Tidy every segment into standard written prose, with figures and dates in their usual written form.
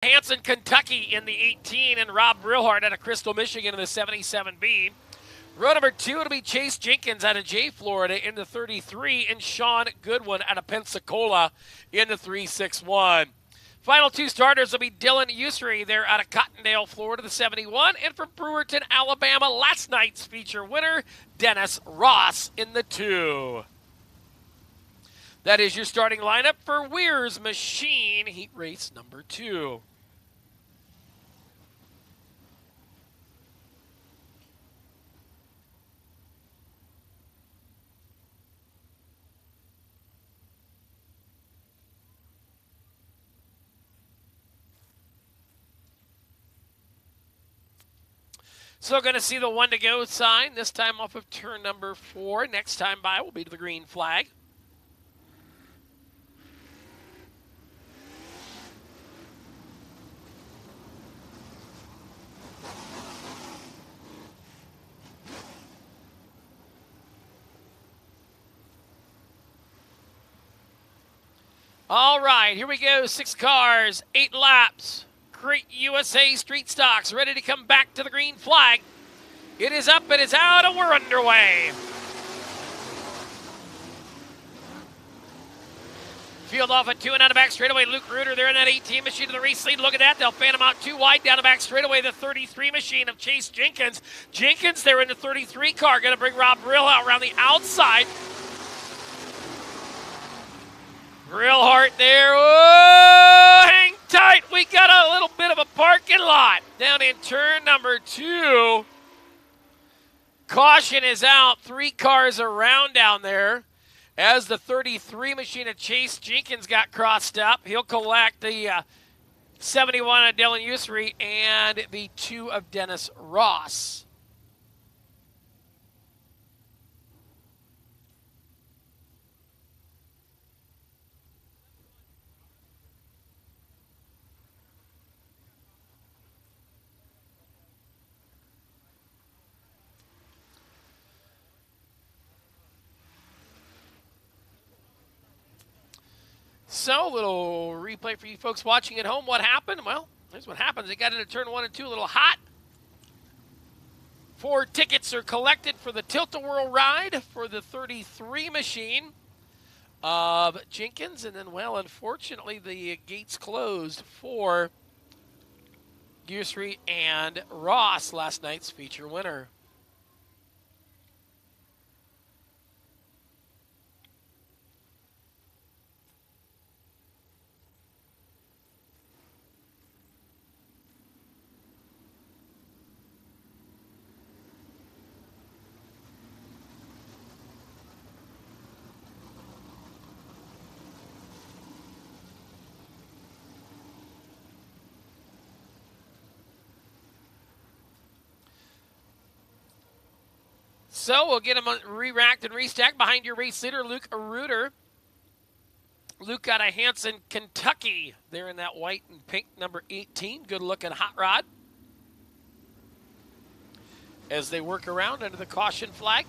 Hanson, Kentucky in the 18, and Rob Brillhart out of Crystal, Michigan in the 77B. Row number 2, it'll be Chase Jenkins out of Jay, Florida in the 33, and Sean Goodwin out of Pensacola in the 361. Final 2 starters will be Dylan Usry. They're out of Cottondale, Florida, the 71. And from Brewerton, Alabama, last night's feature winner, Dennis Ross in the 2. That is your starting lineup for Weir's Machine Heat Race number 2. So going to see the 1 to go sign, this time off of turn number 4. Next time by will be to the green flag. All right, here we go. 6 cars, 8 laps. Great USA Street Stocks ready to come back to the green flag. It is up, it is out, and we're underway. Field off at 2 and out of back straightaway. Luke Reuter there in that 18 machine to the race lead. Look at that. They'll fan him out 2 wide down the back straightaway. The 33 machine of Chase Jenkins. Jenkins there in the 33 car. Going to bring Rob Brill out around the outside. Brillhart there. Oh, hang tight. We got a little bit of a parking lot down in turn number 2. Caution is out. 3 cars around down there as the 33 machine of Chase Jenkins got crossed up. He'll collect the 71 of Dylan Usry and the 2 of Dennis Ross. So, a little replay for you folks watching at home. What happened? Well, here's what happens. They got into turn 1 and 2 a little hot. 4 tickets are collected for the Tilt-A-Whirl ride for the 33 machine of Jenkins. And then, well, unfortunately, the gates closed for Usry and Ross, last night's feature winner. So we'll get them re-racked and restacked behind your race leader, Luke Reuter. Luke out of Hanson, Kentucky. There in that white and pink number 18. Good looking hot rod. As they work around under the caution flag.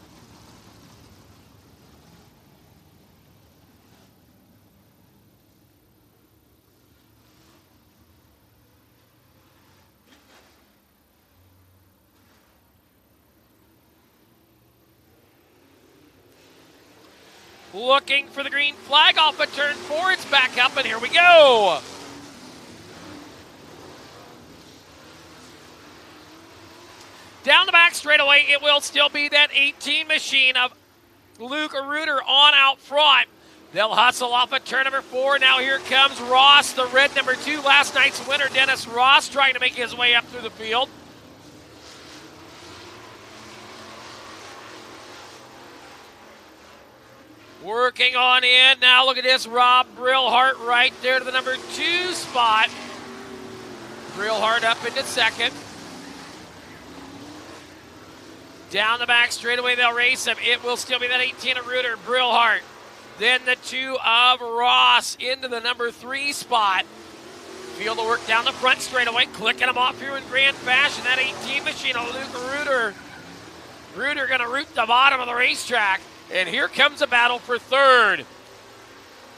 Looking for the green flag off of turn 4. It's back up, and here we go. Down the back straightaway, it will still be that 18 machine of Luke Reuter on out front. They'll hustle off of turn number 4. Now here comes Ross, the red number 2, last night's winner, Dennis Ross, trying to make his way up through the field. Working on in. Now look at this. Rob Brillhart right there to the number 2 spot. Brillhart up into second. Down the back straightaway, they'll race him. It will still be that 18 of Reuter, Brillhart. Then the 2 of Ross into the number 3 spot. Field of work down the front straightaway, clicking them off here in grand fashion. That 18 machine of Luke Reuter. Reuter going to root the bottom of the racetrack. And here comes a battle for third.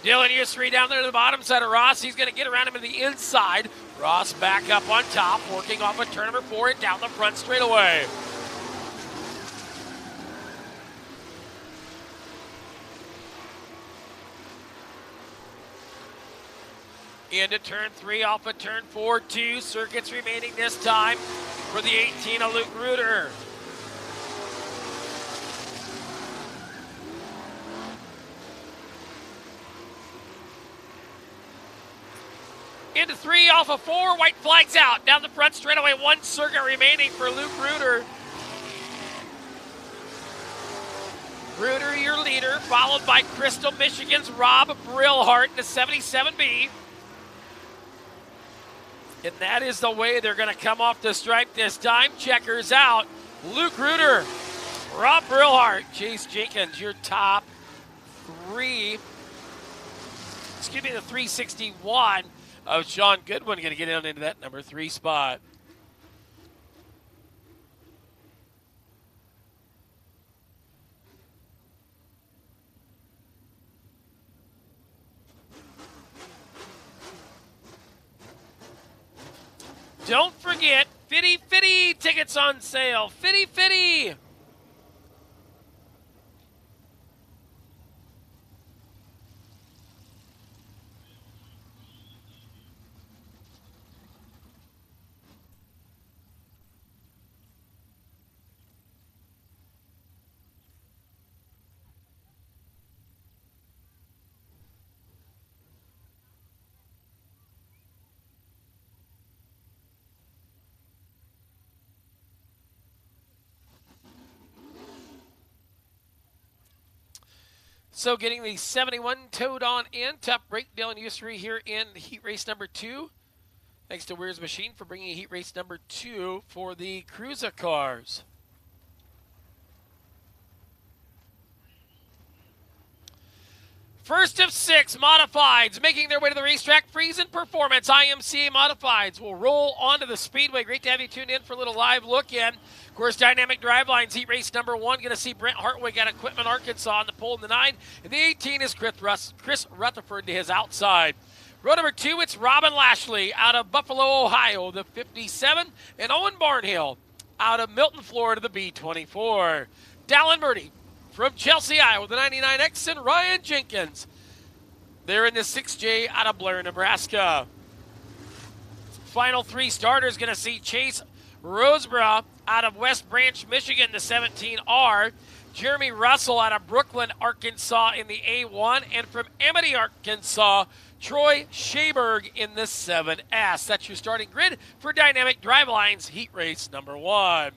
Dylan Usry down there to the bottom side of Ross. He's going to get around him to the inside. Ross back up on top, working off of turn number 4 and down the front straightaway. Into turn 3 off of turn 4, 2 circuits remaining this time for the 18 of Luke Reuter. Into 3 off of 4, white flags out. Down the front straightaway, 1 circuit remaining for Luke Reuter. Reuter, your leader, followed by Crystal Michigan's Rob Brillhart in the 77B. And that is the way they're going to come off the stripe this time. Checkers out. Luke Reuter, Rob Brillhart, Chase Jenkins, your top 3. Excuse me, the 361 of Sean Goodwin going to get into that number 3 spot. Don't forget, Fitty Fitty tickets on sale. Fitty Fitty. So getting the 71 towed on in. Top break, Dylan Usry here in heat race number 2. Thanks to Weir's Machine for bringing heat race number 2 for the Cruiser cars. First of 6 modifieds making their way to the racetrack. Friesen Performance IMCA modifieds will roll onto the Speedway. Great to have you tuned in for a little live look in. Of course, Dynamic Drivelines heat race number 1. Going to see Brent Hartwig at Equipment Arkansas on the pole in the 9. And the 18 is Chris Rutherford to his outside. Row number 2, it's Robin Lashley out of Buffalo, Ohio, the 57. And Owen Barnhill out of Milton, Florida, the B24. Dallin Murdy from Chelsea, Iowa, the 99X, and Ryan Jenkins. They're in the 6J out of Blair, Nebraska. Final 3 starters going to see Chase Roseborough out of West Branch, Michigan, the 17R. Jeremy Russell out of Brooklyn, Arkansas in the A1. And from Amity, Arkansas, Troy Shaberg in the 7S. That's your starting grid for Dynamic Drivelines heat race number 1.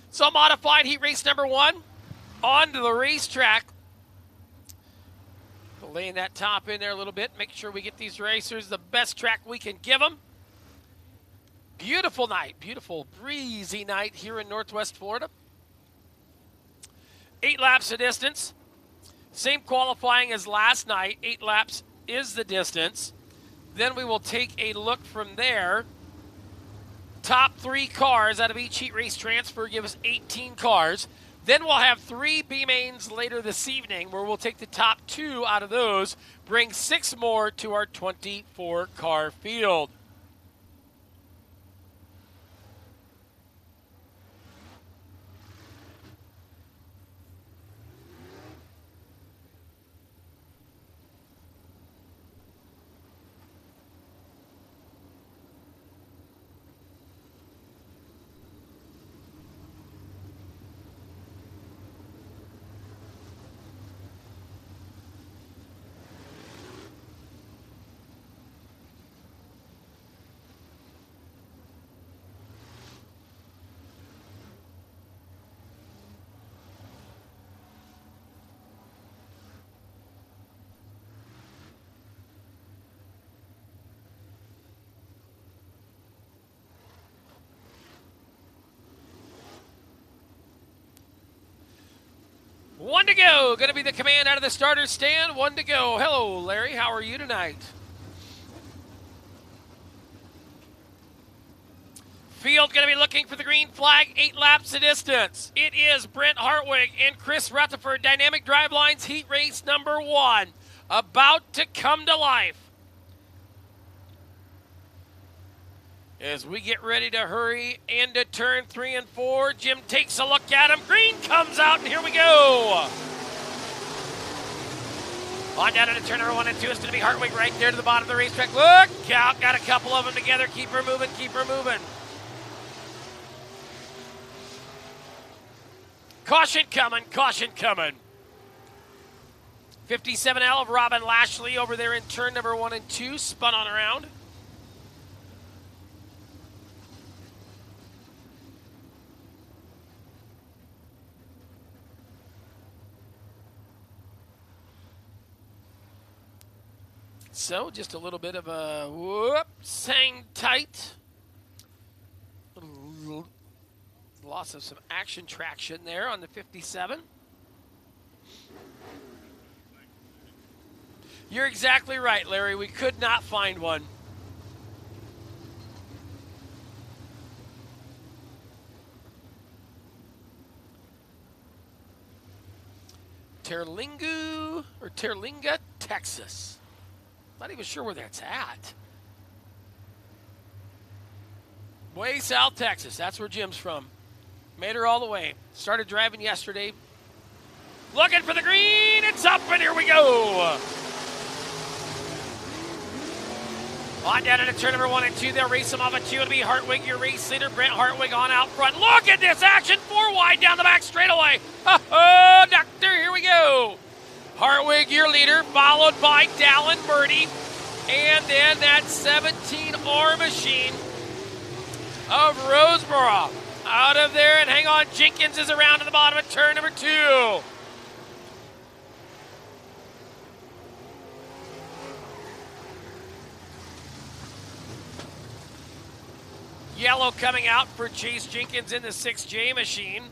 So modified heat race number 1 onto the racetrack. Laying that top in there a little bit. Make sure we get these racers the best track we can give them. Beautiful night. Beautiful breezy night here in Northwest Florida. 8 laps of distance. Same qualifying as last night. 8 laps is the distance. Then we will take a look from there. Top 3 cars out of each heat race transfer give us 18 cars. Then we'll have 3 B-mains later this evening where we'll take the top 2 out of those, bring 6 more to our 24-car field. 1 to go. Going to be the command out of the starter stand. 1 to go. Hello, Larry. How are you tonight? Field going to be looking for the green flag, 8 laps the distance. It is Brent Hartwig and Chris Rutherford, Dynamic Drivelines Heat Race number 1, about to come to life. As we get ready to hurry into turn 3 and 4, Jim takes a look at him. Green comes out, and here we go. On down into turn number 1 and 2, it's going to be Hartwig right there to the bottom of the racetrack. Look out, got a couple of them together. Keep her moving, keep her moving. Caution coming, caution coming. 57L of Robin Lashley over there in turn number 1 and 2, spun on around. So just a little bit of a whoops, hang tight. Loss of some action traction there on the 57. You're exactly right, Larry. We could not find one. Terlinga, Texas. Not even sure where that's at. Way South Texas. That's where Jim's from. Made her all the way. Started driving yesterday. Looking for the green. It's up, and here we go. On down into turn number 1 and 2. They'll race them off at 2. It'll be Hartwig, your race leader. Brent Hartwig on out front. Look at this action. 4 wide down the back straightaway. Oh, doctor, here we go. Hartwig, your leader, followed by Dallin Murdy. And then that 17R machine of Roseboro. Out of there, and hang on, Jenkins is around to the bottom of turn number 2. Yellow coming out for Chase Jenkins in the 6J machine.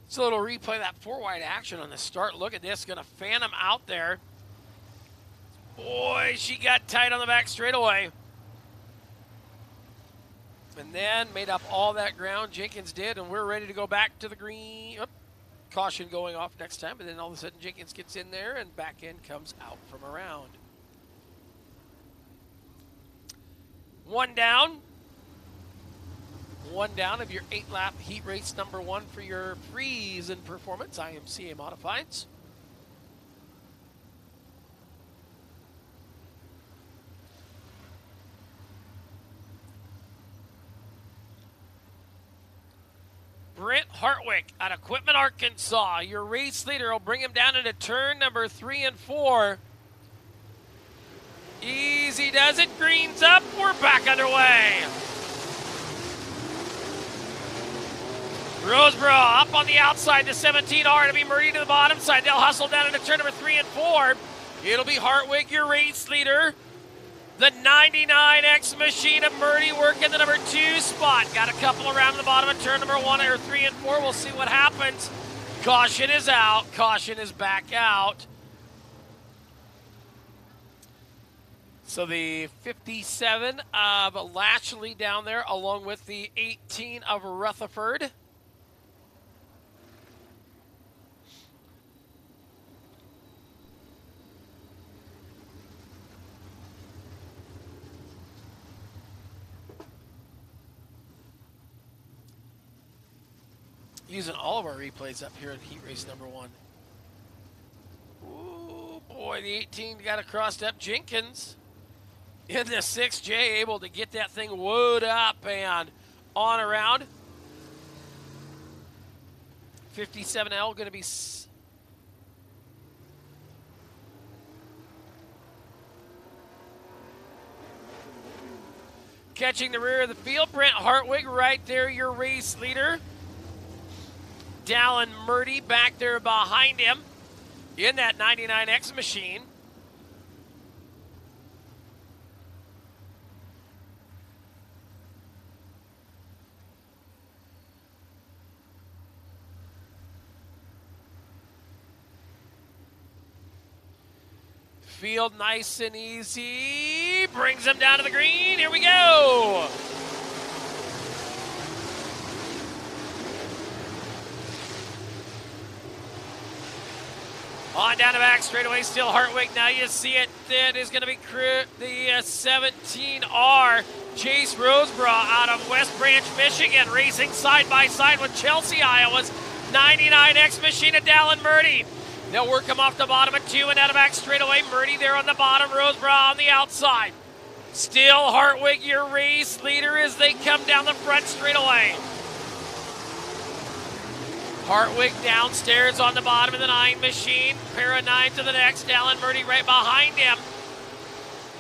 It's a little replay of that 4-wide action on the start. Look at this, going to fan him out there. Boy, she got tight on the back straightaway. And then made up all that ground, Jenkins did, and we're ready to go back to the green. Oh, caution going off next time, but then all of a sudden Jenkins gets in there and back end comes out from around. 1 down. 1 down of your 8-lap heat race number 1 for your Freeze and Performance IMCA Modifieds. Brent Hartwig out of Quitman, Arkansas. Your race leader will bring him down into turn number 3 and 4. Easy does it. Green's up. We're back underway. Roseboro up on the outside, the 17R to be Murray to the bottom side. They'll hustle down into turn number 3 and 4. It'll be Hartwig, your race leader. The 99X machine of Murray working the number 2 spot. Got a couple around the bottom of turn number 1 or 3 and 4. We'll see what happens. Caution is out. Caution is back out. So the 57 of Lashley down there along with the 18 of Rutherford. Using all of our replays up here in heat race number 1. Ooh, boy, the 18 got across up Jenkins. In the 6J, able to get that thing woed up and on around. 57L going to be catching the rear of the field. Brent Hartwig right there, your race leader. Dallin Murdy back there behind him in that 99X machine. Field nice and easy. Brings him down to the green. Here we go. On down the back straightaway, still Hartwig. Now you see it. It is going to be the 17R. Chase Roseborough out of West Branch, Michigan, racing side by side with Chelsea, Iowa's 99X machine of Dallin Murdy. They'll work him off the bottom of 2 and out of back straightaway. Murdy there on the bottom, Roseborough on the outside. Still Hartwig, your race leader, as they come down the front straightaway. Hartwig downstairs on the bottom of the 9 machine. Pair of 9 to the next. Dallin Murdy right behind him.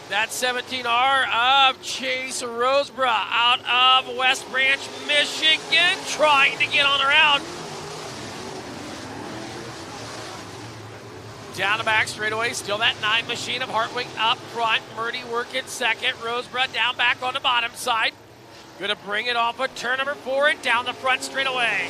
That 17R of Chase Roseborough out of West Branch, Michigan, trying to get on around. Down the back straightaway, still that 9 machine of Hartwig up front. Murdy working second. Roseborough down back on the bottom side. Gonna bring it off of turn number 4 and down the front straightaway.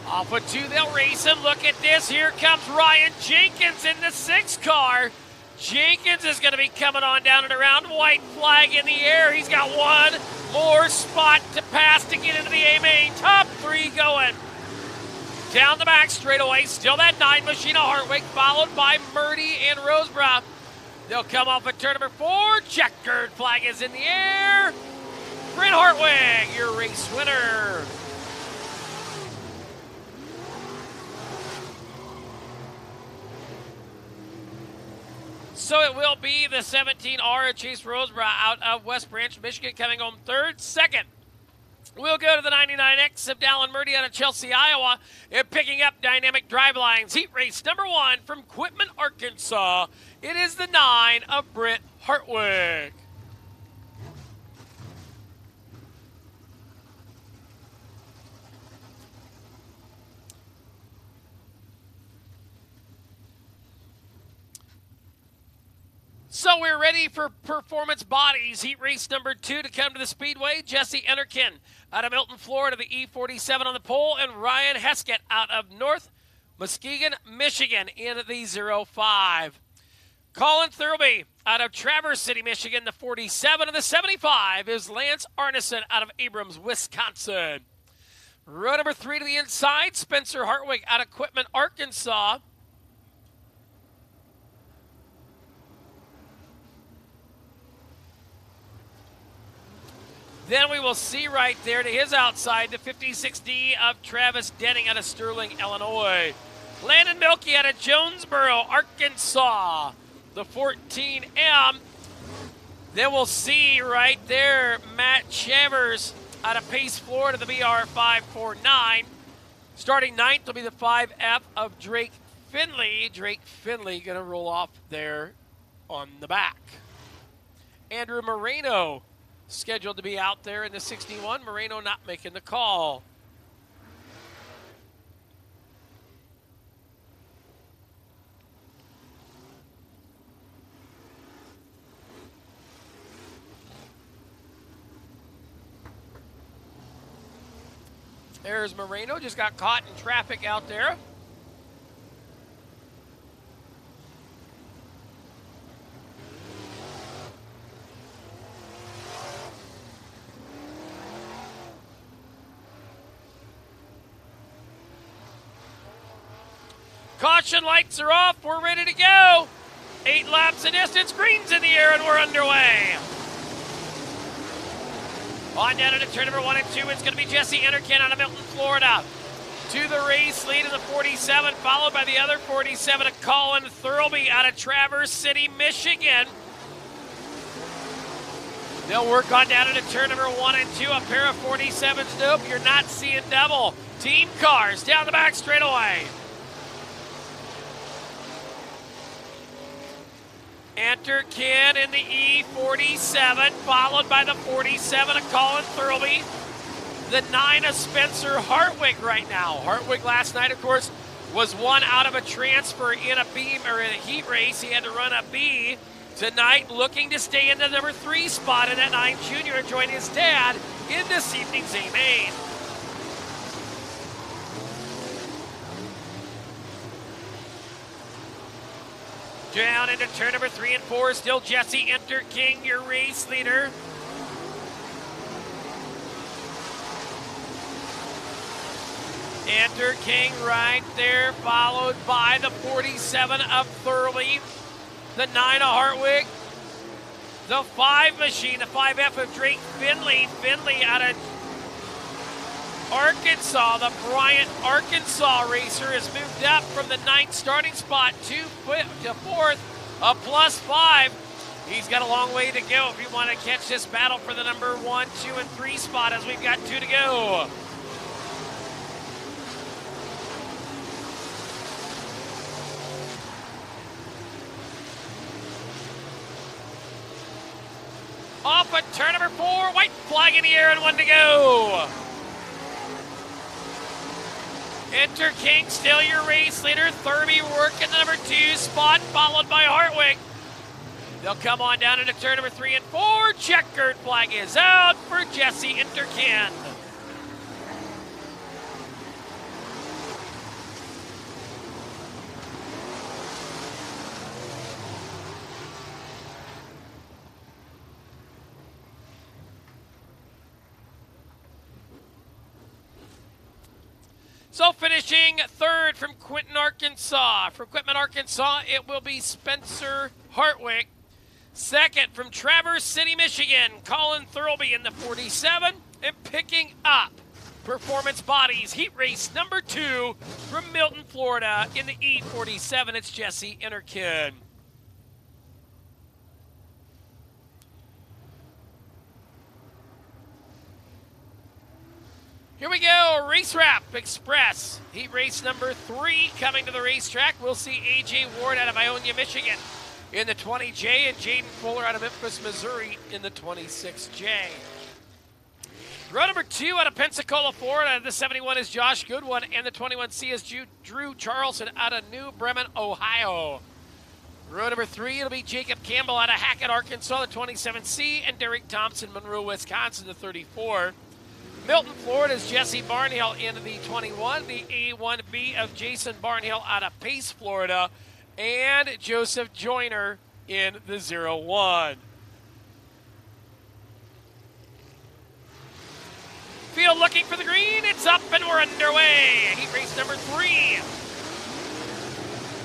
Off of 2, they'll race him. Look at this. Here comes Ryan Jenkins in the 6 car. Jenkins is going to be coming on down and around. White flag in the air. He's got one more spot to pass to get into the A-main. Top 3 going. Down the back straightaway. Still that 9 machine of Hartwig, followed by Murdy and Roseborough. They'll come off at turn number 4. Checkered flag is in the air. Brent Hartwig, your race winner. So it will be the 17R of Chase Roseborough out of West Branch, Michigan, coming home third. Second, we'll go to the 99X of Dallin Murdy out of Chelsea, Iowa, and picking up Dynamic Drivelines. Heat race number 1 from Quitman, Arkansas. It is the 9 of Brent Hartwig. So we're ready for Performance Bodies. Heat race number 2 to come to the Speedway. Jesse Enterkin out of Milton, Florida, the E47 on the pole, and Ryan Heskett out of North Muskegon, Michigan in the 05. Colin Thurlby out of Traverse City, Michigan, the 47, and the 75 is Lance Arneson out of Abrams, Wisconsin. Row number 3 to the inside, Spencer Hartwig out of Quitman, Arkansas. Then we will see right there to his outside, the 56D of Travis Denning out of Sterling, Illinois. Landon Milkey out of Jonesboro, Arkansas, the 14M. Then we'll see right there Matt Chavers out of Pace, Florida, the BR549. Starting 9th will be the 5F of Drake Finley. Drake Finley going to roll off there on the back. Andrew Moreno scheduled to be out there in the 61. Moreno not making the call. There's Moreno, just got caught in traffic out there. Caution lights are off. We're ready to go. 8 laps of distance. Green's in the air, and we're underway. On down to turn number 1 and 2. It's going to be Jesse Enterkin out of Milton, Florida. To the race lead in the 47, followed by the other 47 of Colin Thurlby out of Traverse City, Michigan. They'll work on down into turn number 1 and 2. A pair of 47s. Nope, you're not seeing double. Team cars down the back straightaway. Enter Ken in the E47, followed by the 47 of Colin Thurlby. The 9 of Spencer Hartwig right now. Hartwig last night, of course, was one out of a transfer in a beam or in a heat race. He had to run a B. Tonight, looking to stay in the number 3 spot in that 9 junior and join his dad in this evening's A-Main. Down into turn number 3 and 4, still Jesse Enter King, your race leader. Enter King right there, followed by the 47 of Thurley, the 9 of Hartwig, the 5 machine, the 5F of Drake Finley. Finley out of Arkansas, the Bryant, Arkansas racer has moved up from the 9th starting spot to 4th, a +5. He's got a long way to go if you want to catch this battle for the number 1, 2, and 3 spot as we've got 2 to go. Off at turn number 4, white flag in the air and 1 to go. Enter King, still your race leader. Thurby working the number 2 spot, followed by Hartwig. They'll come on down into turn number 3 and 4. Checkered flag is out for Jesse Enter King. So finishing 3rd from Quinton, Arkansas. From Quitman, Arkansas, it will be Spencer Hartwig. 2nd from Traverse City, Michigan, Colin Thurlby in the 47. And picking up Performance Bodies Heat Race number 2 from Milton, Florida in the E47. It's Jesse Innerkin. Here we go, Race Wrap Express. Heat race number 3 coming to the racetrack. We'll see A.J. Ward out of Ionia, Michigan in the 20J and Jaden Fuller out of Memphis, Missouri in the 26J. Row number 2 out of Pensacola, Florida. The 71 is Josh Goodwin and the 21C is Drew Charlson out of New Bremen, Ohio. Row number 3, it'll be Jacob Campbell out of Hackett, Arkansas, the 27C, and Derek Thompson, Monroe, Wisconsin, the 34. Milton, Florida is Jesse Barnhill in the 21, the A1B of Jason Barnhill out of Pace, Florida, and Joseph Joyner in the 01. Field looking for the green, it's up and we're underway. Heat race number 3.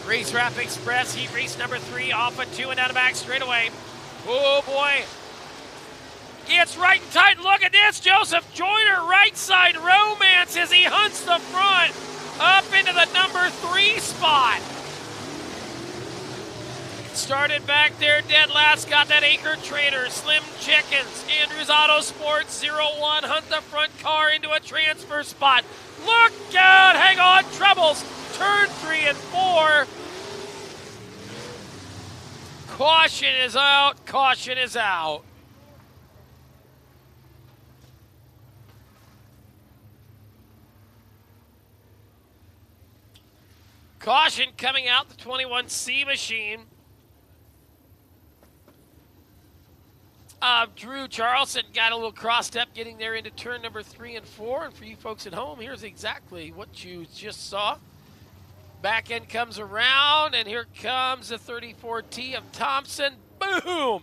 Race Wrap Express, heat race number 3, off at 2 and down the back straightaway. Oh boy. Gets right and tight. Look at this. Joseph Joyner, right side romance as he hunts the front up into the number 3 spot. Started back there dead last. Got that Acre Trader, Slim Chickens, Andrews Auto Sports 01. Hunt the front car into a transfer spot. Look out. Hang on. Troubles. Turn 3 and 4. Caution is out. Caution is out. Caution coming out, the 21C machine. Drew Charlson got a little crossed up getting there into turn number 3 and 4. And for you folks at home, here's exactly what you just saw. Back end comes around, and here comes the 34T of Thompson. Boom!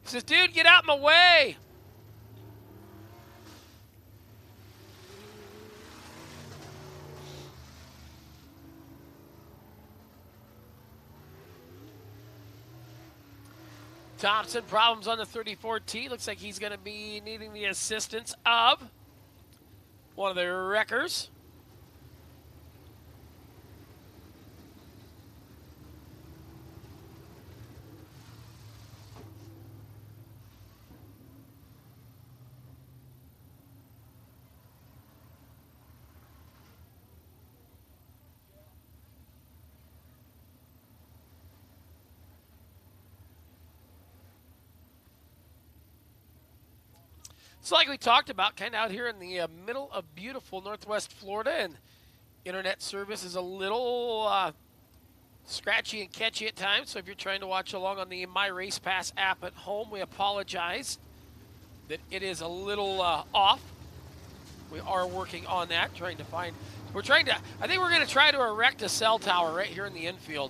He says, dude, get out of my way. Thompson, problems on the 34T. Looks like he's going to be needing the assistance of one of the wreckers. So like we talked about, kind of out here in the middle of beautiful Northwest Florida, and internet service is a little scratchy and catchy at times. So if you're trying to watch along on the My Race Pass app at home, we apologize that it is a little off. We are working on that, I think we're going to try to erect a cell tower right here in the infield.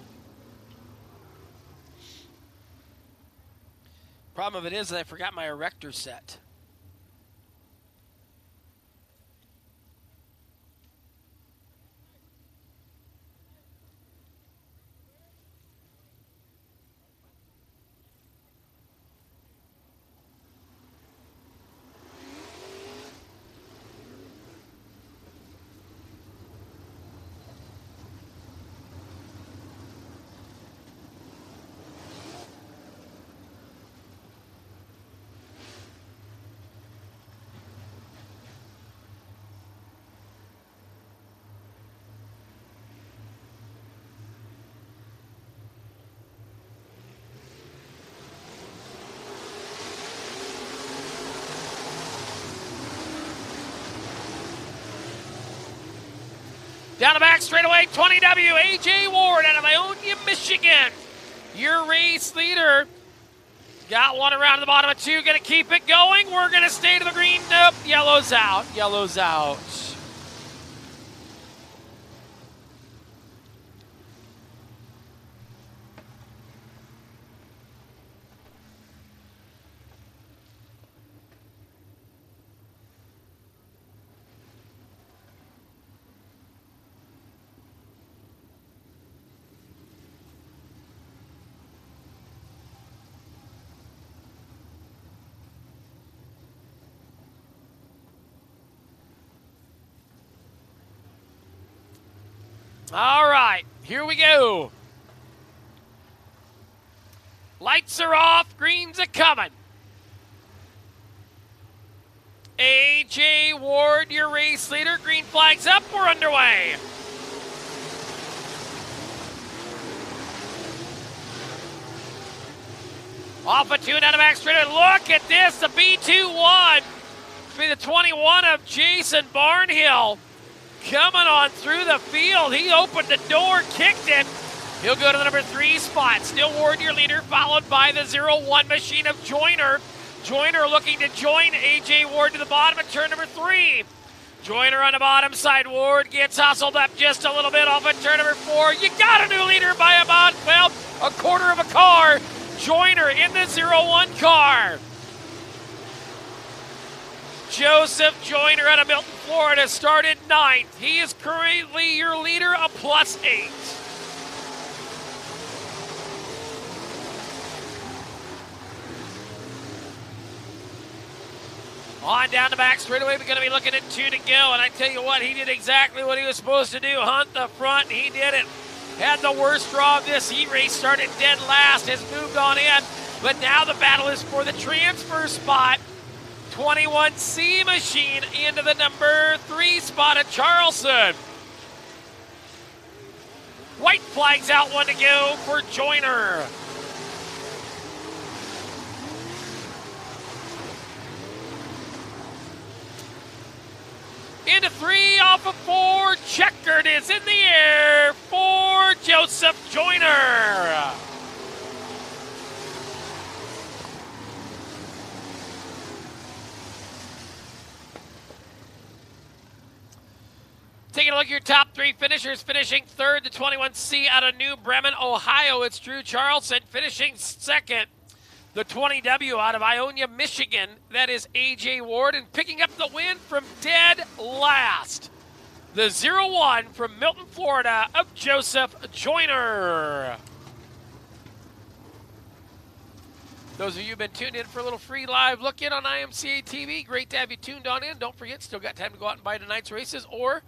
Problem of it is that I forgot my erector set. Down the back straightaway, 20W, A.J. Ward out of Ionia, Michigan. Your race leader. Got one around the bottom of two, going to keep it going. We're going to stay to the green. Nope, yellow's out, yellow's out. All right, here we go. Lights are off, greens are coming. A.J. Ward, your race leader. Green flag's up, we're underway. Off a two down the back straight. Look at this, the B2-1. Be the 21 of Jason Barnhill. Coming on through the field. He opened the door, kicked it. He'll go to the number 3 spot. Still Ward, your leader, followed by the 0-1 machine of Joyner. Joyner looking to join A.J. Ward to the bottom of turn number 3. Joyner on the bottom side. Ward gets hustled up just a little bit off of turn number 4. You got a new leader by about, well, a quarter of a car. Joyner in the 0-1 car. Joseph Joyner out of Milton, Florida, started 9th. He is currently your leader, a +8. On down the back straightaway, we're going to be looking at 2 to go. And I tell you what, he did exactly what he was supposed to do. Hunt the front, and he did it. Had the worst draw of this heat race, started dead last, has moved on in. But now the battle is for the transfer spot. 21C machine into the number 3 spot at Charleston. White flags out, 1 to go for Joyner. Into 3 off of 4. Checkered is in the air for Joseph Joyner. Taking a look at your top 3 finishers. Finishing 3rd, the 21C out of New Bremen, Ohio. It's Drew Charleston. Finishing 2nd, the 20W out of Ionia, Michigan. That is A.J. Ward. And picking up the win from dead last, the 0-1 from Milton, Florida, of Joseph Joyner. Those of you who've been tuned in for a little free live look in on IMCA TV, great to have you tuned on in. Don't forget, still got time to go out and buy tonight's races, or